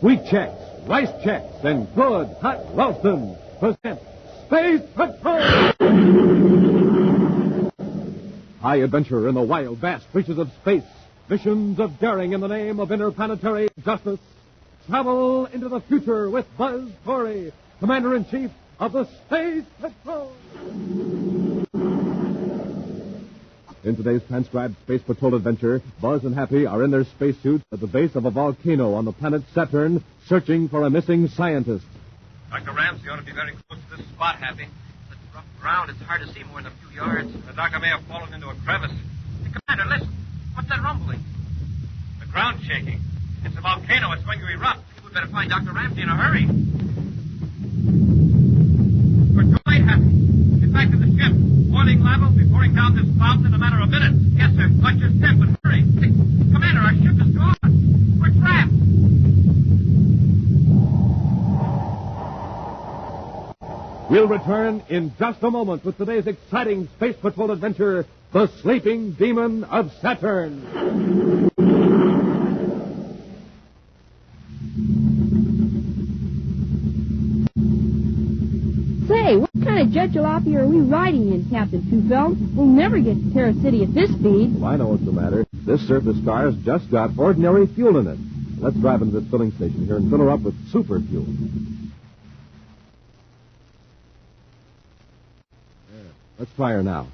Wheat Checks, Rice Checks, and good hot Ralston present Space Patrol! High adventure in the wild, vast reaches of space. Missions of daring in the name of interplanetary justice. Travel into the future with Buzz Corey, Commander-in-Chief of the Space Patrol. In today's transcribed Space Patrol adventure, Buzz and Happy are in their spacesuits at the base of a volcano on the planet Saturn, searching for a missing scientist. Dr. Ramsey ought to be very close to this spot, Happy. It's rough ground. It's hard to see more than a few yards. The doctor may have fallen into a crevice. Hey, Commander, listen. What's that rumbling? The ground's shaking. It's a volcano. It's going to erupt. We'd better find Dr. Ramsey in a hurry. We're too late, Happy. Get back to the ship. Boiling lava will be pouring down this fountain in a matter of minutes. Yes, sir. Watch your step and hurry. Hey, Commander, our ship is gone. We're trapped. We'll return in just a moment with today's exciting Space Patrol adventure, The Sleeping Demon of Saturn. Say, what kind of jet jalopy are we riding in, Captain Two-Felt? We'll never get to Terra City at this speed. Well, I know what's the matter. This surface car's just got ordinary fuel in it. Let's drive into this filling station here and fill her up with super fuel. Let's try her now.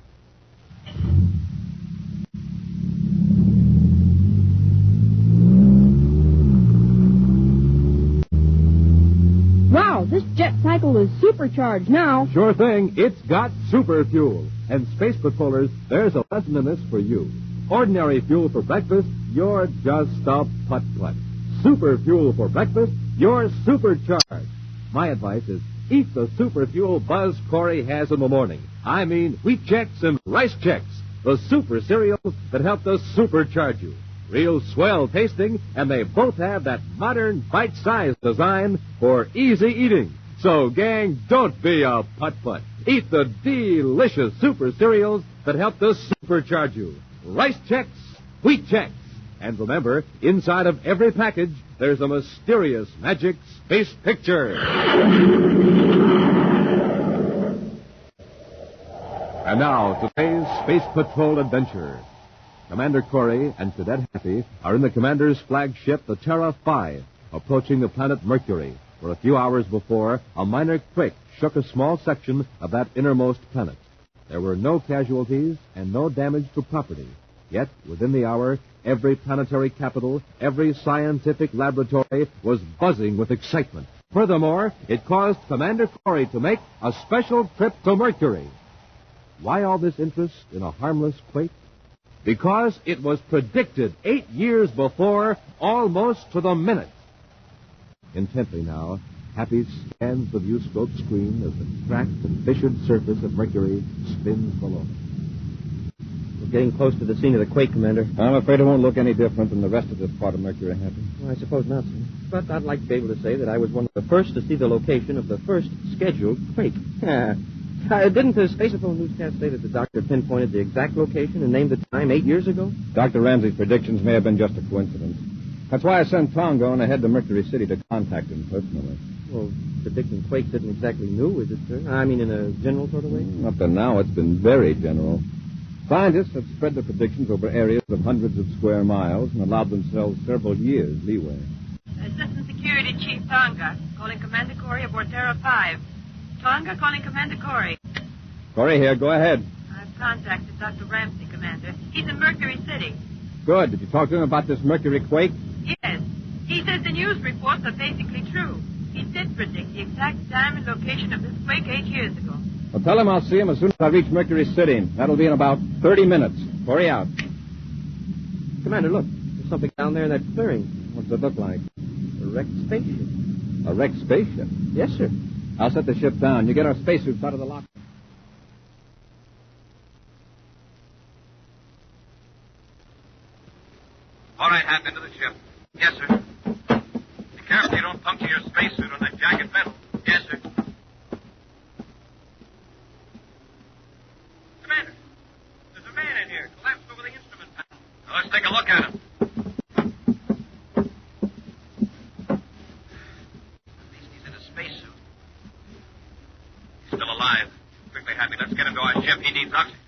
Wow, this jet cycle is supercharged now. Sure thing. It's got super fuel. And Space Patrollers, there's a lesson in this for you. Ordinary fuel for breakfast, you're just a putt-putt. Super fuel for breakfast, you're supercharged. My advice is eat the super fuel Buzz Corey has in the morning. I mean Wheat Checks and Rice Checks, the super cereals that help to supercharge you. Real swell tasting, and they both have that modern bite-sized design for easy eating. So, gang, don't be a putt-putt. Eat the delicious super cereals that help to supercharge you. Rice Checks, Wheat Checks. And remember, inside of every package, there's a mysterious magic space picture. And now, today's Space Patrol adventure. Commander Corey and Cadet Happy are in the commander's flagship, the Terra 5, approaching the planet Mercury, where a few hours before, a minor quake shook a small section of that innermost planet. There were no casualties and no damage to property. Yet, within the hour, every planetary capital, every scientific laboratory was buzzing with excitement. Furthermore, it caused Commander Corey to make a special trip to Mercury. Why all this interest in a harmless quake? Because it was predicted 8 years before, almost to the minute. Intently now, Happy scans the viewscope screen as the cracked and fissured surface of Mercury spins below. We're getting close to the scene of the quake, Commander. I'm afraid it won't look any different than the rest of this part of Mercury, Happy. Well, I suppose not, sir. But I'd like to be able to say that I was one of the first to see the location of the first scheduled quake. Didn't the Space Patrol newscast say that the doctor pinpointed the exact location and named the time 8 years ago? Dr. Ramsey's predictions may have been just a coincidence. That's why I sent Tonga on ahead to Mercury City to contact him personally. Well, predicting quakes isn't exactly new, is it, sir? I mean, in a general sort of way? Up to now, it's been very general. Scientists have spread their predictions over areas of hundreds of square miles and allowed themselves several years leeway. Assistant Security Chief Tonga, calling Commander Corey aboard Terra 5. Tonga, calling Commander Corey. Corey here, go ahead. I've contacted Dr. Ramsey, Commander. He's in Mercury City. Good. Did you talk to him about this Mercury quake? Yes. He says the news reports are basically true. He did predict the exact time and location of this quake 8 years ago. Well, tell him I'll see him as soon as I reach Mercury City. That'll be in about 30 minutes. Corey out. Commander, look. There's something down there in that clearing. What's it look like? A wrecked spaceship. A wrecked spaceship? Yes, sir. I'll set the ship down. You get our spacesuits out of the locker. All right, Hap, into the ship. Yes, sir. Be careful you don't puncture your spacesuit on that jagged metal. Yes, sir. Commander, there's a man in here, collapsed over the instrument panel. Now, let's take a look at him. alive. Quickly, Happy, let's get him to our ship. He needs oxygen.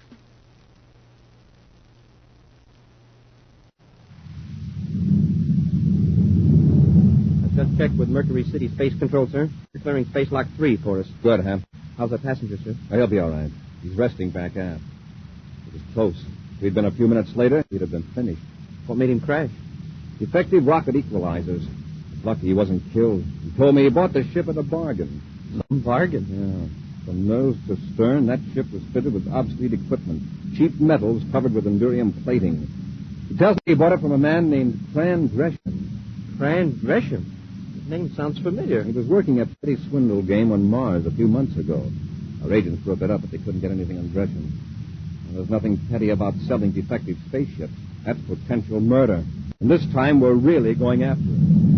I've just checked with Mercury City Space Control, sir. They're clearing Space Lock 3 for us. Good, Hap. How's the passenger, sir? He'll be all right. He's resting back aft. It was close. If he'd been a few minutes later, he'd have been finished. What made him crash? Defective rocket equalizers. Lucky he wasn't killed. He told me he bought the ship at a bargain. Some bargain? Yeah. From nose to stern, that ship was fitted with obsolete equipment. Cheap metals covered with Endurium plating. He tells me he bought it from a man named Fran Gresham. Fran Gresham? His name sounds familiar. He was working a petty swindle game on Mars a few months ago. Our agents broke it up, but they couldn't get anything on Gresham. And there's nothing petty about selling defective spaceships. That's potential murder. And this time, we're really going after it.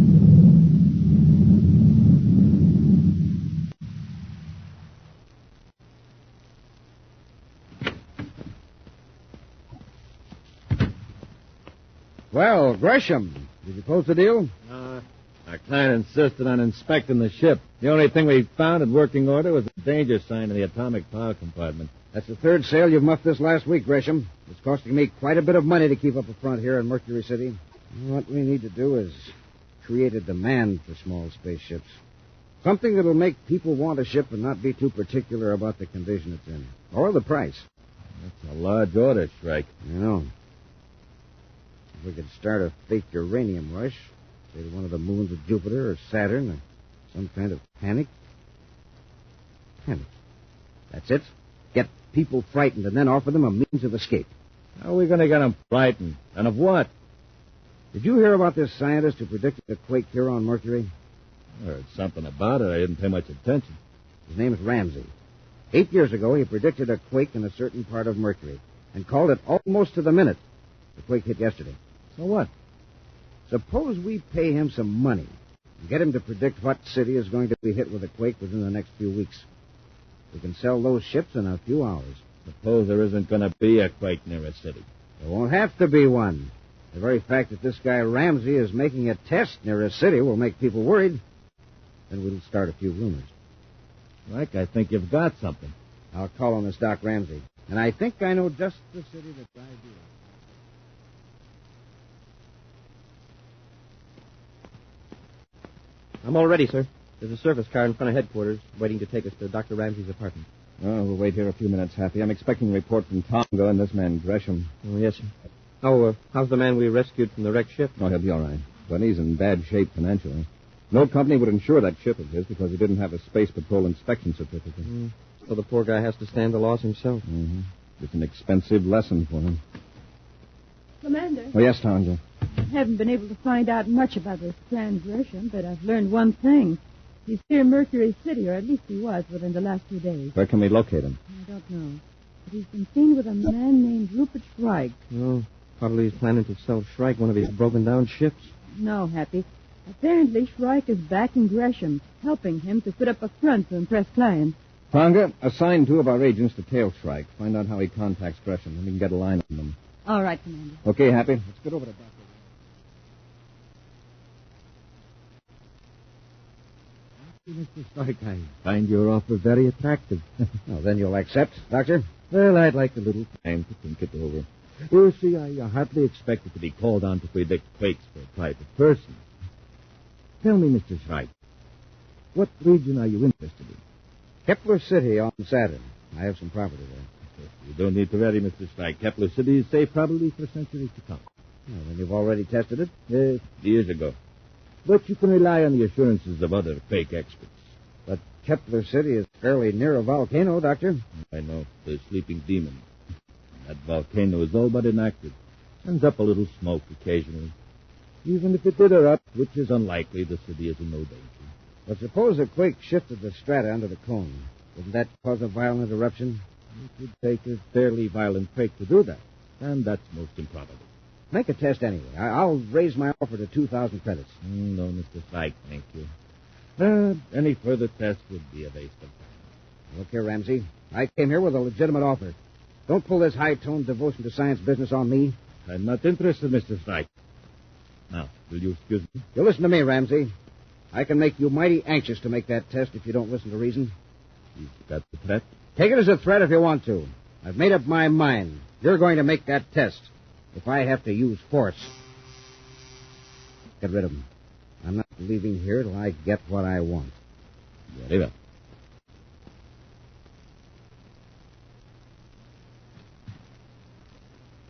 Well, Gresham, did you close the deal? Our client insisted on inspecting the ship. The only thing we found in working order was a danger sign in the atomic power compartment. That's the third sale you've muffed this last week, Gresham. It's costing me quite a bit of money to keep up a front here in Mercury City. What we need to do is create a demand for small spaceships. Something that'll make people want a ship and not be too particular about the condition it's in. Or the price. That's a large order, Shrike. You know. If we could start a fake uranium rush, say to one of the moons of Jupiter or Saturn, or some kind of panic. Panic. That's it. Get people frightened and then offer them a means of escape. How are we going to get them frightened? And of what? Did you hear about this scientist who predicted a quake here on Mercury? I heard something about it. I didn't pay much attention. His name is Ramsey. 8 years ago, he predicted a quake in a certain part of Mercury and called it almost to the minute. The quake hit yesterday. So what? Suppose we pay him some money and get him to predict what city is going to be hit with a quake within the next few weeks. We can sell those ships in a few hours. Suppose there isn't going to be a quake near a city. There won't have to be one. The very fact that this guy Ramsey is making a test near a city will make people worried. Then we'll start a few rumors. Like, I think you've got something. I'll call on this Doc Ramsey. And I think I know just the city that's ideal. I'm all ready, sir. There's a service car in front of headquarters waiting to take us to Dr. Ramsey's apartment. Oh, we'll wait here a few minutes, Happy. I'm expecting a report from Tonga and this man, Gresham. Oh, yes, sir. Oh, how's the man we rescued from the wrecked ship? Oh, he'll be all right. But he's in bad shape financially. No company would insure that ship of his because he didn't have a Space Patrol inspection certificate. So the poor guy has to stand the loss himself. Mm-hmm. It's an expensive lesson for him. Commander, Oh, yes, Tonga. I haven't been able to find out much about this Fran Gresham, but I've learned one thing. He's here in Mercury City, or at least he was within the last 2 days. Where can we locate him? I don't know. But he's been seen with a man named Rupert Shrike. Oh, probably he's planning to sell Shrike one of his broken-down ships. No, Happy. Apparently, Shrike is backing Gresham, helping him to put up a front to impress clients. Tonga, assign 2 of our agents to tail Shrike. Find out how he contacts Gresham, and we can get a line on them. All right, Commander. Okay, Happy. Let's get over to Dr. Mr. Stark, I find your offer very attractive. Well, then you'll accept, Doctor? Well, I'd like a little time to think it over. You see, I hardly expected to be called on to predict quakes for a private person. Tell me, Mr. Shrike, what region are you interested in? Kepler City on Saturn. I have some property there. You don't need to worry, Mr. Shrike. Kepler City is safe probably for centuries to come. Well, then you've already tested it? Yes, years ago. But you can rely on the assurances of other fake experts. But Kepler City is fairly near a volcano, Doctor. I know, the sleeping demon. That volcano is all but inactive. Sends up a little smoke occasionally. Even if it did erupt, which is unlikely, the city is in no danger. But suppose a quake shifted the strata under the cone. Wouldn't that cause a violent eruption? It would take a fairly violent quake to do that, and that's most improbable. Make a test anyway. I'll raise my offer to 2,000 credits. No, Mr. Shrike, thank you. Any further test would be a waste of time. Look here, Ramsey. I came here with a legitimate offer. Don't pull this high-toned devotion to science business on me. I'm not interested, Mr. Shrike. Now, will you excuse me? You listen to me, Ramsey. I can make you mighty anxious to make that test if you don't listen to reason. Is that the threat? Take it as a threat if you want to. I've made up my mind. You're going to make that test. If I have to use force. Get rid of him. I'm not leaving here till I get what I want. Very well.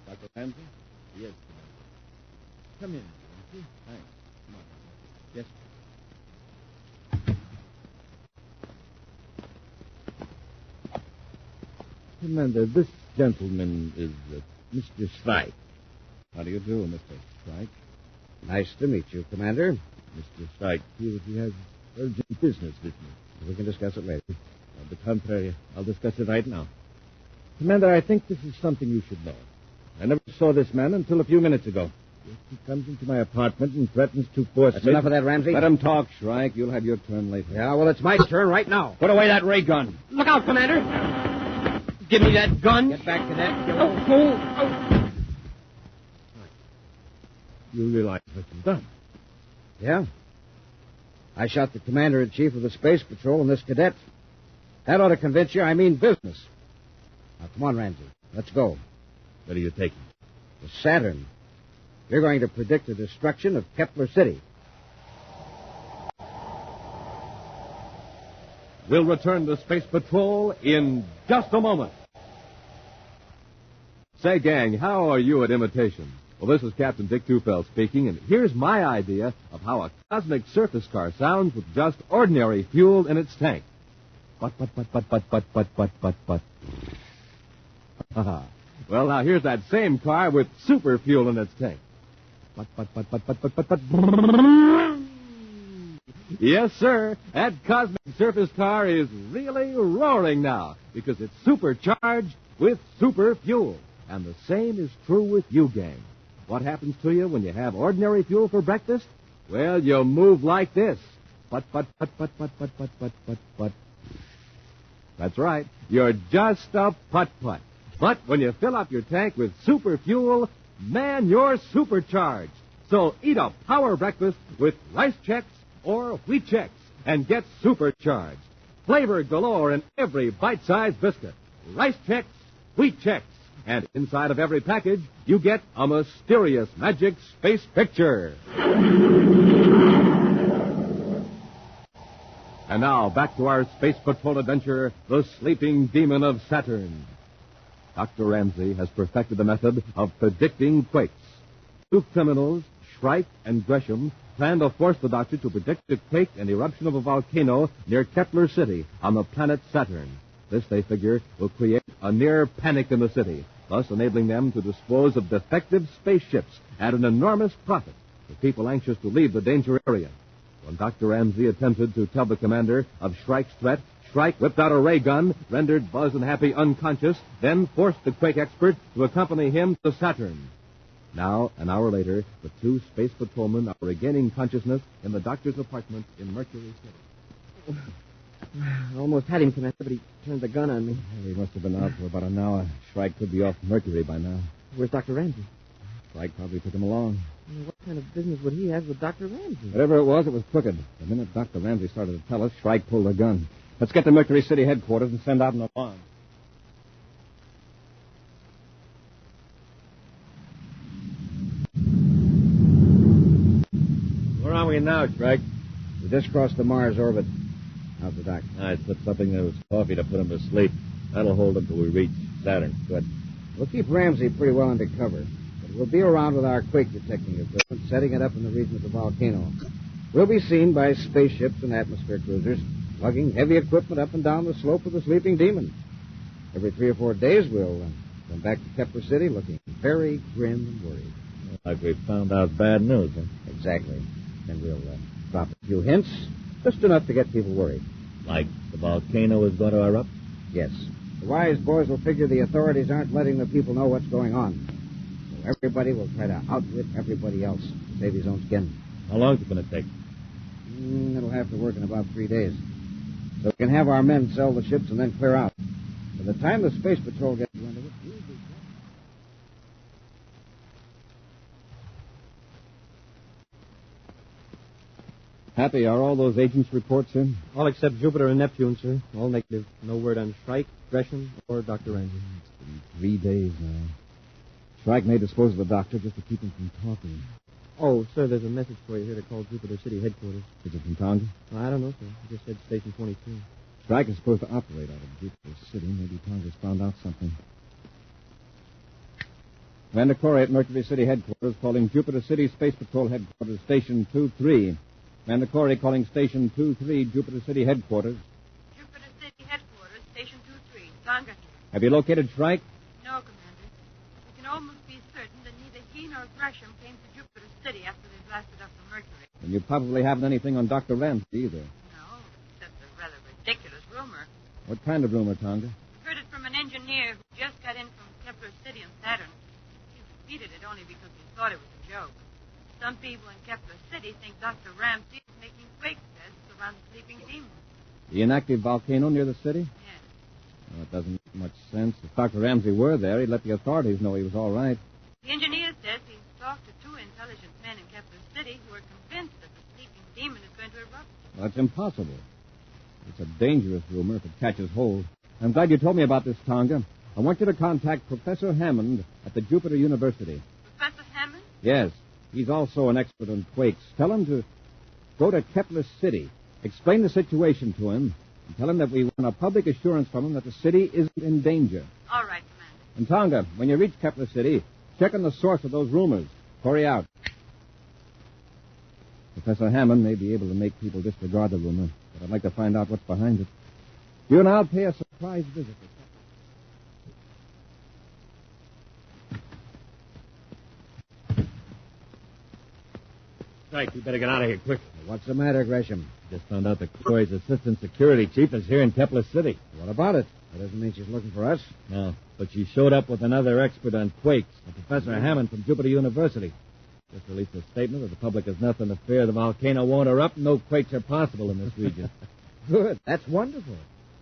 Dr. Ramsey? Yes. Come in, Ramsey. Thanks. Come on. Yes. Commander, this gentleman is Mr. Strike. How do you do, Mr. Strike? Nice to meet you, Commander. Mr. Strike feels he has urgent business with me. We can discuss it later. On the contrary, I'll discuss it right now. Commander, I think this is something you should know. I never saw this man until a few minutes ago. Yet he comes into my apartment and threatens to force That's me. enough of that, Ramsey. Let him talk, Shrike. You'll have your turn later. Yeah, well, it's my turn right now. Put away that ray gun. Look out, Commander. Give me that gun. Get back to that, killer. Oh. You realize what you've done. Yeah. I shot the commander-in-chief of the Space Patrol and this cadet. That ought to convince you I mean business. Now, come on, Ramsey. Let's go. Where are you taking? The Saturn. You're going to predict the destruction of Kepler City. We'll return to Space Patrol in just a moment. Say, gang, how are you at imitation? Well, this is Captain Dick Tufeld speaking, and here's my idea of how a cosmic surface car sounds with just ordinary fuel in its tank. But. Well, now here's that same car with super fuel in its tank. But. Yes, sir. That cosmic surface car is really roaring now because it's supercharged with super fuel. And the same is true with you, gang. What happens to you when you have ordinary fuel for breakfast? Well, you move like this. But. That's right. You're just a putt-putt. But when you fill up your tank with super fuel, man, you're supercharged. So eat a power breakfast with Rice Chex or Wheat Chex and get supercharged. Flavor galore in every bite-sized biscuit. Rice Chex, Wheat Chex. And inside of every package, you get a mysterious magic space picture. And now, back to our Space Patrol adventure, The Sleeping Demon of Saturn. Dr. Ramsey has perfected the method of predicting quakes. Two criminals, Shrike and Gresham, plan to force the doctor to predict a quake and eruption of a volcano near Kepler City on the planet Saturn. This, they figure, will create a near panic in the city, thus enabling them to dispose of defective spaceships at an enormous profit for people anxious to leave the danger area. When Dr. Ramsey attempted to tell the commander of Shrike's threat, Shrike whipped out a ray gun, rendered Buzz and Happy unconscious, then forced the quake expert to accompany him to Saturn. Now, an hour later, the two space patrolmen are regaining consciousness in the doctor's apartment in Mercury City. I almost had him, Commander, but he turned the gun on me. He must have been out for about an hour. Shrike could be off Mercury by now. Where's Dr. Ramsey? Shrike probably took him along. What kind of business would he have with Dr. Ramsey? Whatever it was crooked. The minute Dr. Ramsey started to tell us, Shrike pulled a gun. Let's get to Mercury City headquarters and send out an alarm. Where are we now, Shrike? We just crossed the Mars orbit. How's the doc? I put something in his coffee to put him to sleep. That'll hold him till we reach Saturn. Good. We'll keep Ramsey pretty well under cover. But we'll be around with our quake detecting equipment, setting it up in the region of the volcano. We'll be seen by spaceships and atmosphere cruisers, lugging heavy equipment up and down the slope of the sleeping demon. Every 3 or 4 days, we'll come back to Kepler City looking very grim and worried. Like we found out bad news, huh? Exactly. Then we'll drop a few hints, just enough to get people worried. Like the volcano is going to erupt? Yes. The wise boys will figure the authorities aren't letting the people know what's going on. So everybody will try to outwit everybody else to save his own skin. How long is it going to take? It'll have to work in about 3 days. So we can have our men sell the ships and then clear out. By the time the Space Patrol gets wind of it, we'll be... Happy, are all those agents' reports in? All except Jupiter and Neptune, sir. All negative. No word on Shrike, Gresham, or Dr. Ramsey. It's been 3 days now. Shrike may dispose of the doctor just to keep him from talking. Oh, sir, there's a message for you here to call Jupiter City headquarters. Is it from Tonga? Well, I don't know, sir. It just said Station 22. Shrike is supposed to operate out of Jupiter City. Maybe Tonga's found out something. Commander Corey at Mercury City headquarters calling Jupiter City Space Patrol headquarters, Station 23. Commander Corey calling Station 23, Jupiter City headquarters. Jupiter City headquarters, Station 23. Tonga here. Have you located Shrike? No, Commander. We can almost be certain that neither he nor Gresham came to Jupiter City after they blasted up the Mercury. And you probably haven't anything on Dr. Ramsey either. No, except a rather ridiculous rumor. What kind of rumor, Tonga? We heard it from an engineer who just got in from Kepler City on Saturn. He repeated it only because he thought it was a joke. Some people in Kepler City think Dr. Ramsey is making quake tests around the sleeping demon. The inactive volcano near the city? Yes. Well, it doesn't make much sense. If Dr. Ramsey were there, he'd let the authorities know he was all right. The engineer says he's talked to two intelligent men in Kepler City who are convinced that the sleeping demon is going to erupt. Well, that's impossible. It's a dangerous rumor if it catches hold. I'm glad you told me about this, Tonga. I want you to contact Professor Hammond at the Jupiter University. Professor Hammond? Yes. He's also an expert on quakes. Tell him to go to Kepler City. Explain the situation to him. And tell him that we want a public assurance from him that the city isn't in danger. All right, Commander. And Tonga, when you reach Kepler City, check on the source of those rumors. Corey out. Professor Hammond may be able to make people disregard the rumor, but I'd like to find out what's behind it. You and I'll pay a surprise visit. Right, you better get out of here quick. What's the matter, Gresham? Just found out that Corey's assistant security chief is here in Kepler City. What about it? That doesn't mean she's looking for us. No, but she showed up with another expert on quakes, Professor Hammond from Jupiter University. Just released a statement that the public has nothing to fear. The volcano won't erupt. No quakes are possible in this region. Good. That's wonderful.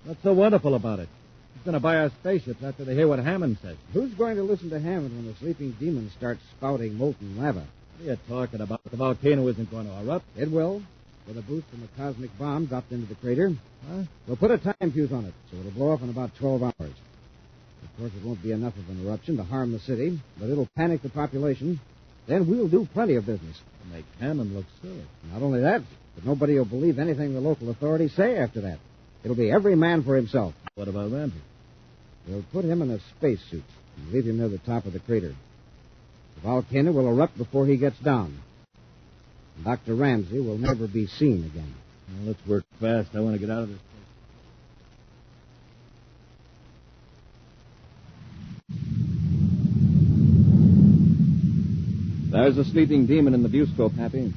What's so wonderful about it? She's going to buy our spaceships after they hear what Hammond says. Who's going to listen to Hammond when the sleeping demon starts spouting molten lava? What are you talking about? The volcano isn't going to erupt. It will. With a boost from a cosmic bomb dropped into the crater. Huh? We'll put a time fuse on it, so it'll blow up in about 12 hours. Of course, it won't be enough of an eruption to harm the city, but it'll panic the population. Then we'll do plenty of business. Make Hammond look silly. Not only that, but nobody will believe anything the local authorities say after that. It'll be every man for himself. What about Ramsey? We'll put him in a spacesuit and leave him near the top of the crater. The volcano will erupt before he gets down. Dr. Ramsey will never be seen again. Well, let's work fast. I want to get out of this place. There's a sleeping demon in the viewscope, Happy.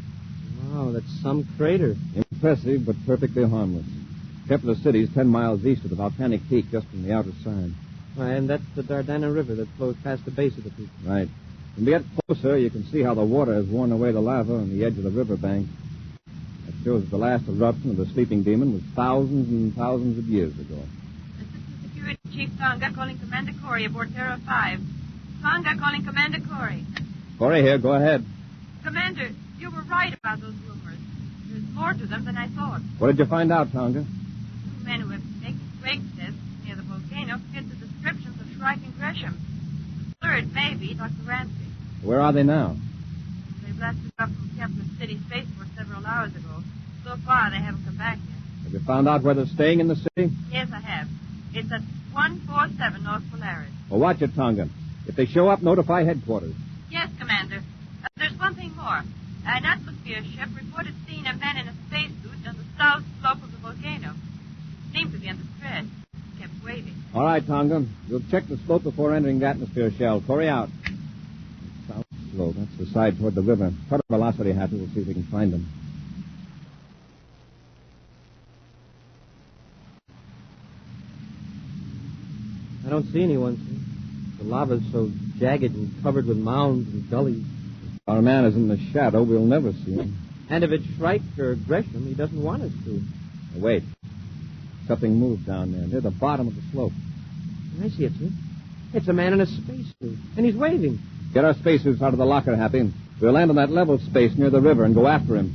Wow, that's some crater. Impressive, but perfectly harmless. Kepler City's 10 miles east of the volcanic peak, just from the outer side. And that's the Dardana River that flows past the base of the peak. Right. When we get closer, you can see how the water has worn away the lava on the edge of the riverbank. That shows that the last eruption of the sleeping demon was thousands and thousands of years ago. Assistant Security Chief Tonga calling Commander Corey aboard Terra 5. Tonga calling Commander Corey. Corey here, go ahead. Commander, you were right about those rumors. There's more to them than I thought. What did you find out, Tonga? Two men who have been making quake tests near the volcano fit the descriptions of Shrike and Gresham. The third may be Dr. Ramsey. Where are they now? They blasted up from Kepler City Spaceport several hours ago. So far, they haven't come back yet. Have you found out where they're staying in the city? Yes, I have. It's at 147 North Polaris. Well, watch it, Tonga. If they show up, notify headquarters. Yes, Commander. There's one thing more. An atmosphere ship reported seeing a man in a spacesuit on the south slope of the volcano. Seemed to be under stress. Kept waving. All right, Tonga. We'll check the slope before entering the atmosphere shell. Corey out. South slope. That's the side toward the river. Cut a velocity, Happy. We'll see if we can find them. I don't see anyone, sir. The lava's so jagged and covered with mounds and gullies. Our man is in the shadow. We'll never see him. And if it's Shrike or Gresham, he doesn't want us to. Now, wait. Something moved down there, near the bottom of the slope. I see it, sir. It's a man in a spacesuit, and he's waving. Get our spacesuits out of the locker, Happy. We'll land on that level space near the river and go after him.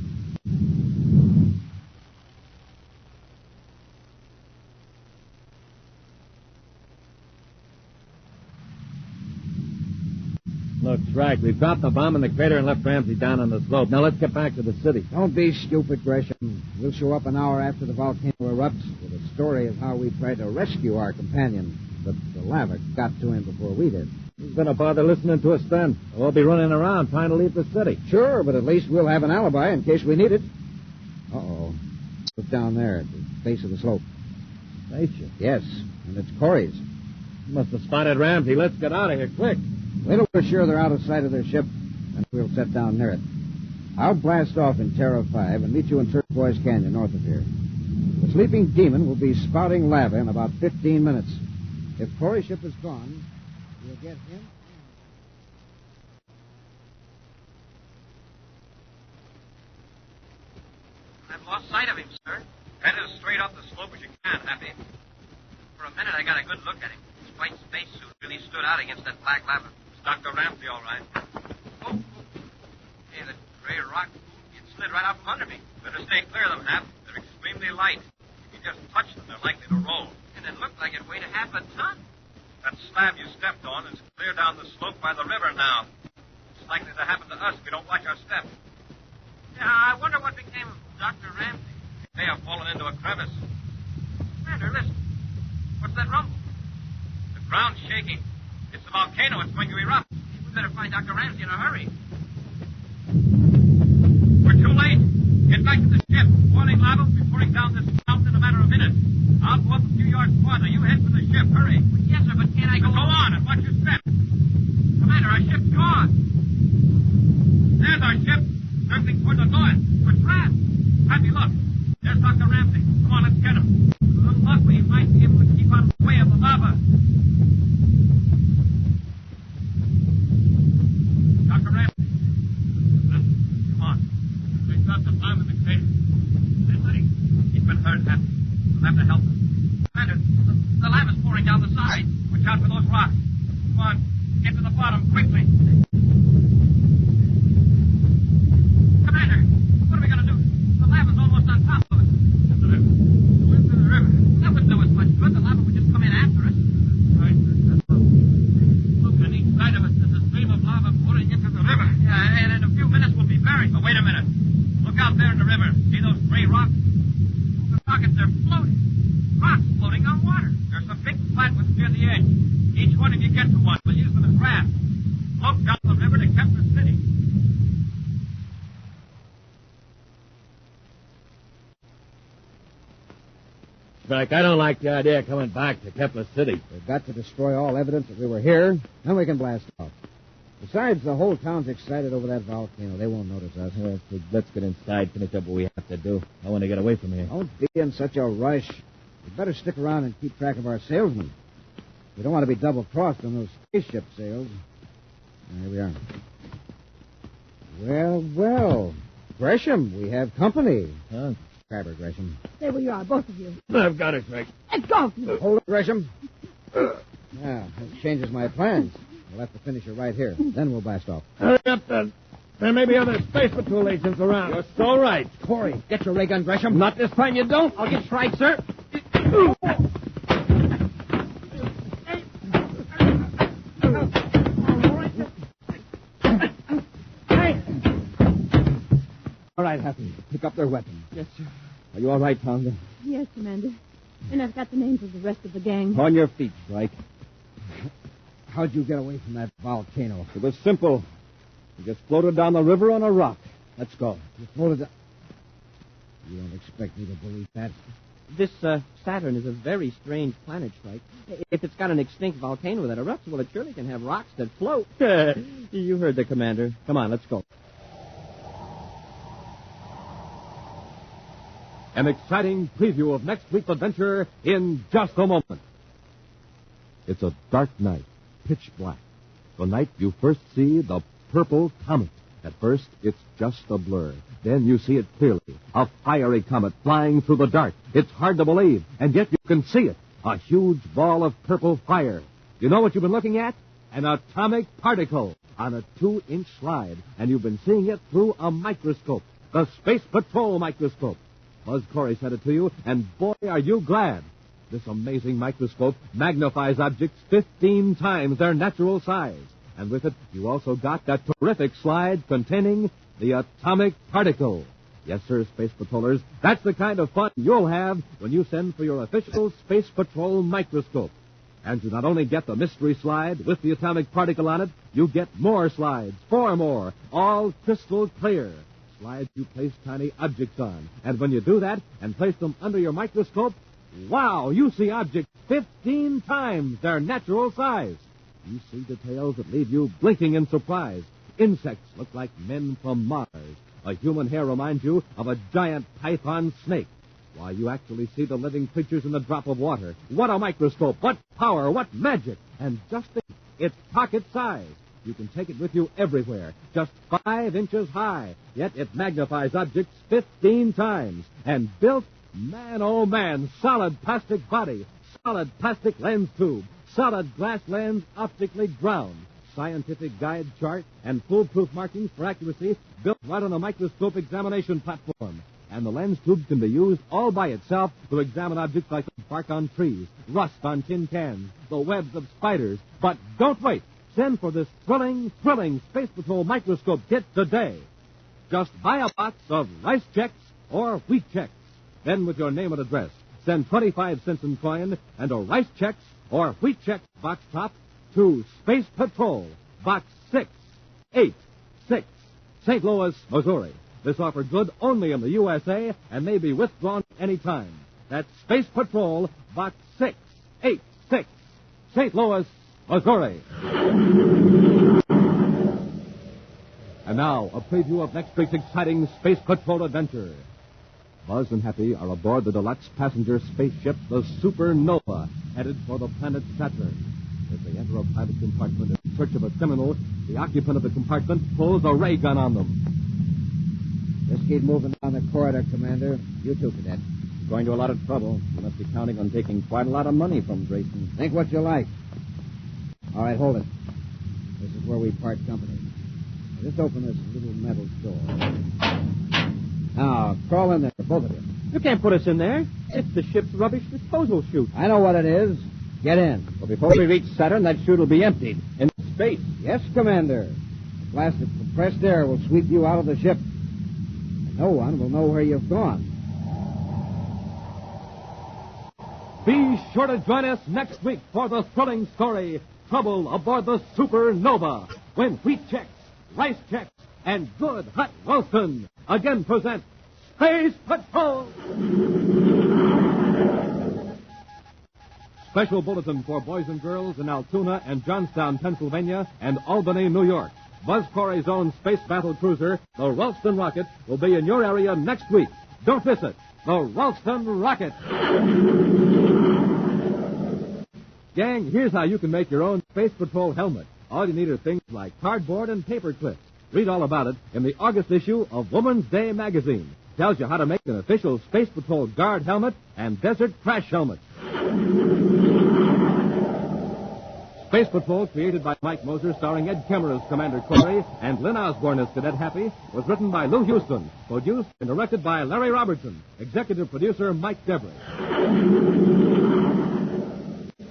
That's right. We've dropped the bomb in the crater and left Ramsey down on the slope. Now let's get back to the city. Don't be stupid, Gresham. We'll show up an hour after the volcano erupts with a story of how we tried to rescue our companion, but the lava got to him before we did. Who's going to bother listening to us then? We'll be running around trying to leave the city. Sure, but at least we'll have an alibi in case we need it. Uh-oh. Look down there at the base of the slope. Spaceship? Yes, and it's Corey's. You must have spotted Ramsey. Let's get out of here, quick. Wait till we're sure they're out of sight of their ship, and we'll set down near it. I'll blast off in Terra 5 and meet you in Turquoise Canyon north of here. The sleeping demon will be spouting lava in about 15 minutes. If Corey's ship is gone, we'll get him. I've lost sight of him, sir. Head as straight up the slope as you can, Happy. For a minute, I got a good look at him. His white spacesuit really stood out against that black lava. It's Dr. Ramsey, all right. Oh. Hey, the gray rock, it slid right out from under me. Better stay clear of them, Hap. They're extremely light. If you just touch them, they're likely to roll. And it looked like it weighed a half a ton. That slab you stepped on is clear down the slope by the river now. It's likely to happen to us if we don't watch our steps. Yeah, I wonder what became of Dr. Ramsey. He may have fallen into a crevice. Commander, listen. What's that rumble? The ground's shaking. It's the volcano. It's going to erupt. We better find Dr. Ramsey in a hurry. We're too late. Get back to the ship. Boiling lava will be pouring down this mountain in a matter of minutes. I'll go up a few yards farther. You head for the ship. Hurry. Yes, sir, but can't I go on and watch your step? Commander, our ship's gone. There's our ship, circling toward the north. We're trapped. Happy, look. There's Dr. Ramsey. Come on, let's get him. With a little luck, we might be able to keep out of the way of the lava. Dr. Ramsey. Come on. They dropped the bomb in the crater. He's been hurt, Happy. We'll have to help him. Commander, the lava's pouring down the side. Watch out for those rocks. Come on. Get to the bottom quickly. Commander, what are we going to do? The lava's almost on top of us. Into the river. That wouldn't do us much good. The lava would just come in after us. Right. Look, on each side of us there's a stream of lava pouring into the river. Yeah, and in a few minutes we'll be buried. But wait a minute. Look out there in the river. See those gray rocks? The rockets, they're floating. Rocks floating on water. There's some big flat ones near the edge. Each one of you get to one. We'll use them as rafts. Float down the river to Kepler City. Strike, I don't like the idea of coming back to Kepler City. We've got to destroy all evidence that we were here, then we can blast off. Besides, the whole town's excited over that volcano. They won't notice us. Let's get inside, finish up what we have to do. I want to get away from here. Don't be in such a rush. We'd better stick around and keep track of our salesmen. We don't want to be double-crossed on those spaceship sales. Here we are. Well. Gresham, we have company. Huh? Grab her, Gresham. Stay where you are, both of you. I've got it, Strike. Let go. Hold it, Gresham. Now, that changes my plans. We'll have to finish it right here. Then we'll blast off. Hurry up, then. There may be other Space Patrol agents around. You're so right. Corey, get your ray gun, Gresham. Not this time you don't. I'll get Strike, sir. All right, Happy. Pick up their weapons. Yes, sir. Are you all right, Tonga? Yes, Commander. And I've got the names of the rest of the gang. On your feet, Strike. How'd you get away from that volcano? It was simple. We just floated down the river on a rock. Let's go. You floated down... You don't expect me to believe that? This Saturn is a very strange planet, Strike. If it's got an extinct volcano that erupts, well, it surely can have rocks that float. You heard the commander. Come on, let's go. An exciting preview of next week's adventure in just a moment. It's a dark night, pitch black. The night you first see the purple comet. At first, it's just a blur. Then you see it clearly. A fiery comet flying through the dark. It's hard to believe, and yet you can see it. A huge ball of purple fire. You know what you've been looking at? An atomic particle on a 2-inch slide. And you've been seeing it through a microscope. The Space Patrol microscope. Buzz Corey sent it to you, and boy, are you glad. This amazing microscope magnifies objects 15 times their natural size. And with it, you also got that terrific slide containing the atomic particle. Yes, sir, Space Patrollers, that's the kind of fun you'll have when you send for your official Space Patrol microscope. And you not only get the mystery slide with the atomic particle on it, you get more slides, 4 more, all crystal clear. Slides you place tiny objects on. And when you do that and place them under your microscope, wow, you see objects 15 times their natural size. You see details that leave you blinking in surprise. Insects look like men from Mars. A human hair reminds you of a giant python snake. Why, you actually see the living creatures in a drop of water. What a microscope! What power! What magic! And just think, it's pocket size. You can take it with you everywhere, just 5 inches high. Yet it magnifies objects 15 times. And built, man, oh man, solid plastic body, solid plastic lens tube, solid glass lens optically ground, scientific guide chart, and foolproof markings for accuracy built right on a microscope examination platform. And the lens tube can be used all by itself to examine objects like the bark on trees, rust on tin cans, the webs of spiders. But don't wait. Send for this thrilling Space Patrol microscope kit today. Just buy a box of rice checks or wheat checks. Then with your name and address, send 25 cents in coin and a rice checks or wheat checks box top to Space Patrol, Box 686, St. Louis, Missouri. This offer good only in the USA and may be withdrawn any time. That's Space Patrol, Box 686, St. Louis, Missouri. And now, a preview of next week's exciting Space Patrol adventure. Buzz and Happy are aboard the deluxe passenger spaceship, the Supernova, headed for the planet Saturn. As they enter a private compartment in search of a criminal, the occupant of the compartment pulls a ray gun on them. Just keep moving down the corridor, Commander. You too, Cadet. Going to a lot of trouble. You must be counting on taking quite a lot of money from Grayson. Think what you like. All right, hold it. This is where we part company. Just open this little metal door. Now, crawl in there, both of you. You can't put us in there. It's the ship's rubbish disposal chute. I know what it is. Get in. Well, before we reach Saturn, that chute will be emptied. In space. Yes, Commander. The blast of compressed air will sweep you out of the ship. And no one will know where you've gone. Be sure to join us next week for the thrilling story, Trouble Aboard the Supernova, when wheat checks, rice checks, and good hot Ralston again present Space Patrol! Special bulletin for boys and girls in Altoona and Johnstown, Pennsylvania, and Albany, New York. Buzz Corey's own space battle cruiser, the Ralston Rocket, will be in your area next week. Don't miss it. The Ralston Rocket. Gang, here's how you can make your own Space Patrol helmet. All you need are things like cardboard and paper clips. Read all about it in the August issue of Woman's Day magazine. Tells you how to make an official Space Patrol guard helmet and desert crash helmet. Space Patrol, created by Mike Moser, starring Ed Kemmer as Commander Corey and Lynn Osborne as Cadet Happy, was written by Lou Houston, produced and directed by Larry Robertson, executive producer Mike Devery.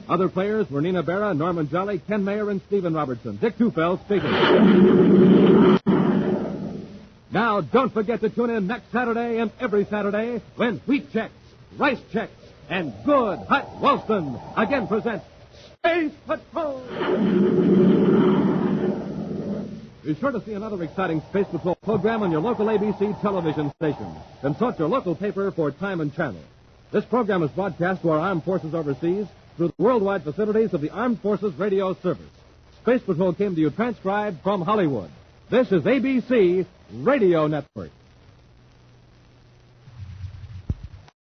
Other players were Nina Berra, Norman Jolly, Ken Mayer, and Stephen Robertson. Dick Tufeld speaking. Now, don't forget to tune in next Saturday and every Saturday when wheat checks, rice checks, and good hot Ralston again present Space Patrol! Be sure to see another exciting Space Patrol program on your local ABC television station. Consult your local paper for time and channel. This program is broadcast to our armed forces overseas through the worldwide facilities of the Armed Forces Radio Service. Space Patrol came to you transcribed from Hollywood. This is ABC Radio Network.